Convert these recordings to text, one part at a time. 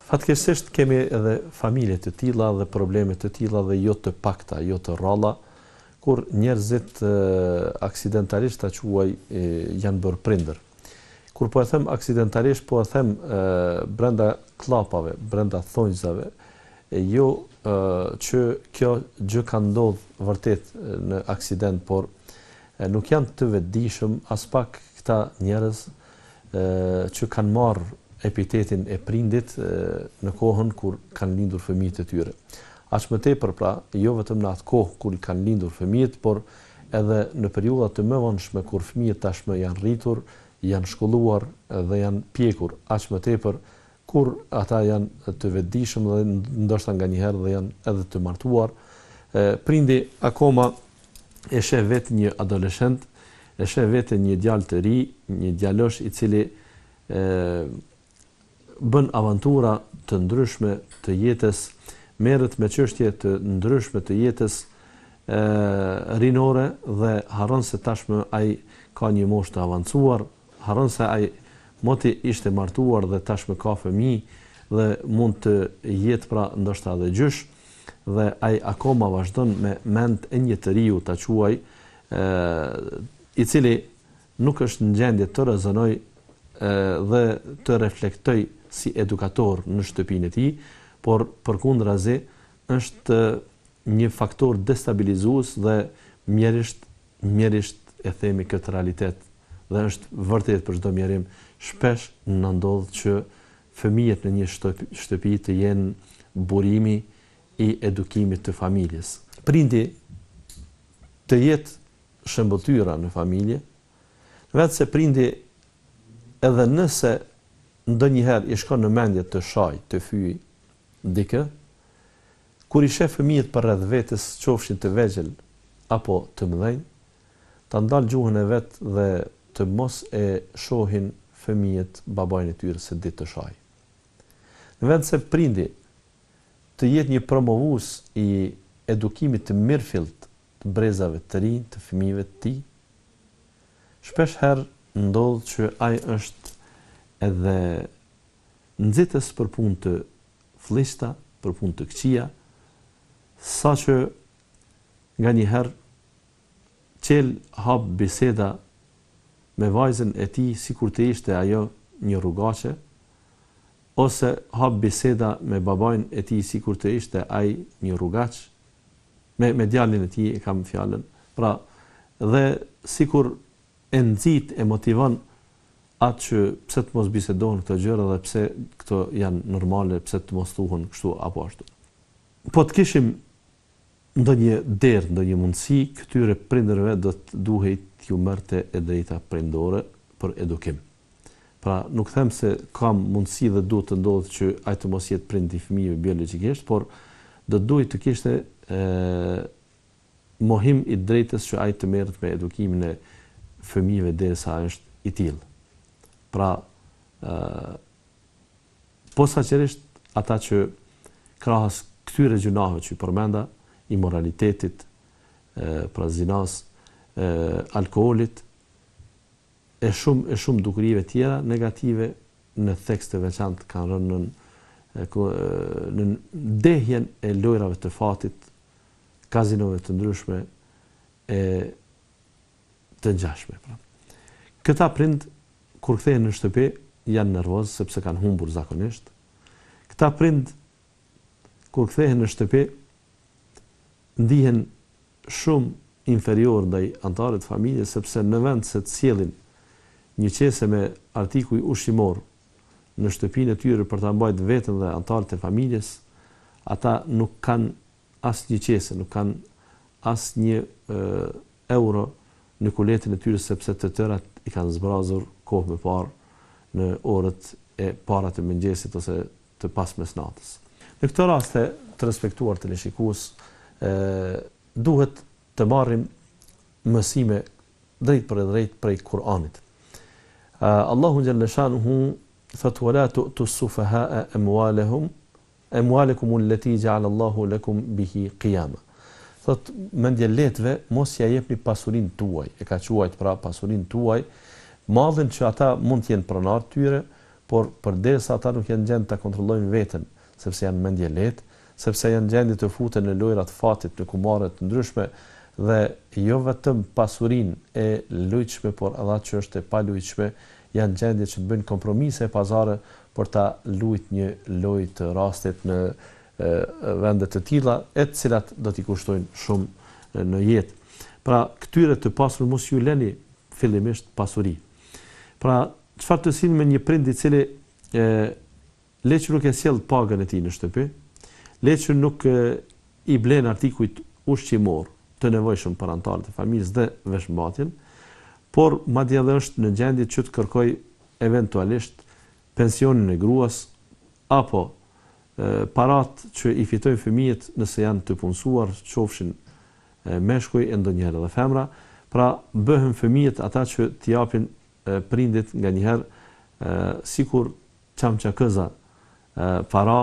Fatkeqësisht kemi edhe familje të tilla dhe probleme të tilla dhe jo të pakta, jo të rralla, kur njerëzit aksidentalisht ta quaj janë bërë prindër. Kur po e them aksidentalisht, po e them brenda klapave, brenda thonjzave, jo që kjo gjë ka ndodhur vërtet në aksident, por nuk janë të vetëdijshëm as pak këta njerëz që kanë marrë epitetin e prindit në kohën kur kanë lindur fëmijët e tyre. Aq më tepër pra, jo vetëm në atë kohë kur kanë lindur fëmijët, por edhe në periudha të mëvonshme kur fëmijët tashmë janë rritur, janë shkolluar dhe janë pjekur, aq më tepër kur ata janë të vetëdijshëm dhe ndoshta nganjëherë dhe janë edhe të martuar, prindi akoma e sheh vetë një adoleshent, e sheh vetë një djalë të ri, një djalosh i cili bën avantura të ndryshme të jetës, merret me çështje të ndryshme të jetës rinore dhe harron se tashmë ai ka një moshë të avancuar, harron se ai moti ishte martuar dhe tashmë ka fëmijë dhe mund të jetë pra ndoshta edhe gjysh, dhe ai akoma vazhdon me mend e një të riu ta quaj, i cili nuk është në gjendje të rezonoj dhe të reflektoj si edukator në shtëpinë e tij, por përkundrazi është një faktor destabilizues dhe mjerisht e themi këtë realitet, dhe është vërtet për çdo mjerim shpesh na ndodh që fëmijët në një shtëpi të jenë burimi i edukimit të familjes. Prindi të jetë shëmbëtyra në familje, vetë se prindi edhe nëse ndonjëherë i shkon në mendje të shaj, të fyj dikë, kur i sheh fëmijët përreth vetes, qofshin të vegjël apo të mëdhenj, ta ndal gjuhën e vet dhe të mos e shohin fëmijët babain e tyre se ditë të shaj. Në vend se prindi të jetë një promovues i edukimit të mirëfillt të brezave të rinj, të fëmijëve të tij, shpesh herë ndodh që ai është edhe nxitës për punë të flista, për punë të këqija, saqë nganjëherë qel hap biseda me vajzën e tij sikur të ishte ajo një rrugaqe, ose hap biseda me babain e tij sikur të ishte ai një rrugaç, me djalin e tij e kam fjalën. Pra, dhe sikur e nxit e motivon atë që pse të mos bisedohen këto gjëra dhe pse këto janë normale, pse të mos thuhen kështu apo ashtu. Po të kishim ndonjë derë, ndonjë mundësi, këtyre prindërve do të duhej t'ju merrte e drejta prindore për edukim. Pra, nuk them se kam mundësi dhe duhet të ndodhë që ai të mos jetë prind i fëmijëve biologjikisht, por do duhet të kishte mohim i drejtës që ai të merret me edukimin e fëmijëve derisa ai është i tillë. Pra, posaçërisht ata që krahas këtyre gjunave që përmenda, imoralitetit, pra zinas, alkoolit, e shumë dukurive tjera negative në theks të veçantë kanë rënë në ndehjen e lojrave të fatit, kazinove të ndryshme e të ngjashme. Pra. Këta prind kur kthehen në shtëpi janë nervoz sepse kanë humbur zakonisht. Këta prind kur kthehen në shtëpi ndihen shumë inferior ndaj anëtarëve të familjes, sepse në vend se të sjellin një qese me artikuj ushqimor në shtëpinë e tyre për ta mbajtur veten dhe anëtarët e familjes, ata nuk kanë asnjë qese, nuk kanë asnjë euro në kuletin e tyre, sepse të tërat i kanë zbrazur kohë më parë në orët e para të mëngjesit ose të pasmesnatës. Në këtë raste të respektuar teleshikues, duhet të marrim mësime drejt për drejt prej Kur'anit. Allahu xhalla shanuhu thot wala tu'tu as-sufaha'a amwalakum allati ja'ala Allahu lakum bihi qiyama. Thot mendje letëve mos ja jepni pasurinë tuaj, e ka quajt pra pasurinë tuaj, mallin që ata mund të jenë pronar tyre, por përderisa ata nuk janë gjendë ta kontrollojnë veten, sepse janë mendje lehtë, sepse janë gjendë të futen në lojra të fatit, në kumare të ndryshme dhe jo vetëm pasurinë e lujshme, por edhe atë që është e palujshme, janë gjendje që të bëjnë kompromise pazare për ta luajtur një lojë të rastit në vende të tilla, e të cilat do t'i kushtojnë shumë në jetë. Pra, këtyre të pasur mos ju lëni fillimisht pasuri. Pra, çfarë të silë me një prind i cili le që nuk e sjell pagën e tij në shtëpi, le që nuk i blen artikujt ushqimor të nevojshëm për anëtarët e familjes dhe veshmbatjen, por madje edhe është në gjendje që të kërkoj eventualisht pensionin e gruas apo parat që i fitojnë fëmijët nëse janë të punësuar, qofshin meshkuj e ndonjëherë edhe femra, pra bëhen fëmijët ata që t'i japin prindit nganjëherë sikur çamçakëza para,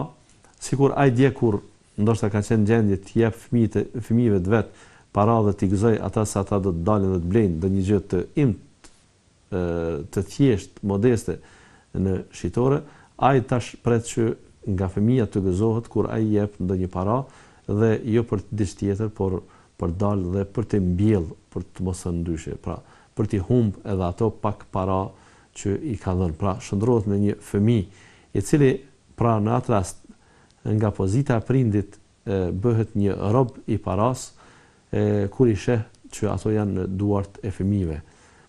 sikur ai dje kur ndoshta ka qenë gjendje t'i jap fëmijëve të vet para dhe t'i gëzoj ata se ata do të dalin dhe të blejnë ndonjë gjë të thjesht, modeste në shitore, ai tash pret që nga fëmia të gëzohet kur ai jep ndonjë para dhe jo për diçka tjetër, por për dalë dhe për të mbjell, për të mos thënë ndryshe, pra për t'i humb edhe ato pak para që i ka dhënë. Pra shndrohet me një fëmijë i cili pra në atë rast nga pozita e prindit bëhet një rob i paras kur i sheh që ato janë në duart e fëmijëve.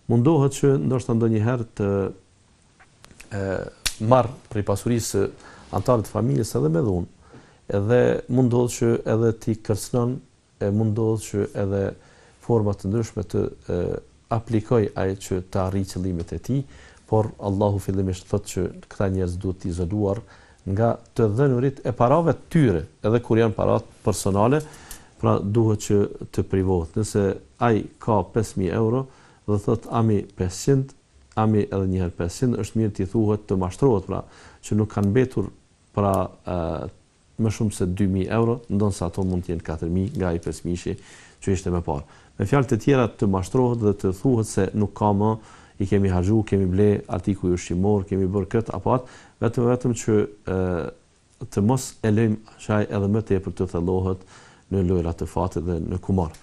Mundohet që ndoshta ndonjëherë të marr prej pasurisë antarët e familjes edhe me dhunë, edhe mundohet që edhe t'i kërcënon, mundohet që edhe forma të ndryshme të aplikoj ai që të arrijë qëllimet e tij, por Allahu fillimisht thotë që këta njerëz duhet të izoluar nga të dhënurit e parave të tyre, edhe kur janë parat personale, pra duhet që të privohet. Nëse ai ka 5.000 euro dhe thot ami 500, ami edhe njëherë 500, është mirë t'i thuhet të mashtrohet, pra që nuk kanë mbetur pra më shumë se 2.000 euro, ndonë se ato mund t'jenë 4.000 nga i 5.000 që ishte më parë. Me fjalë të tjera të mashtrohet dhe të thuhet se nuk ka më, i kemi haxhu, kemi ble artikuj ushqimor, kemi bërë këtë apo atë, vetëm që të mos e lejmë shaj edhe më tepër të thellohet në lojra të fatit dhe në kumar.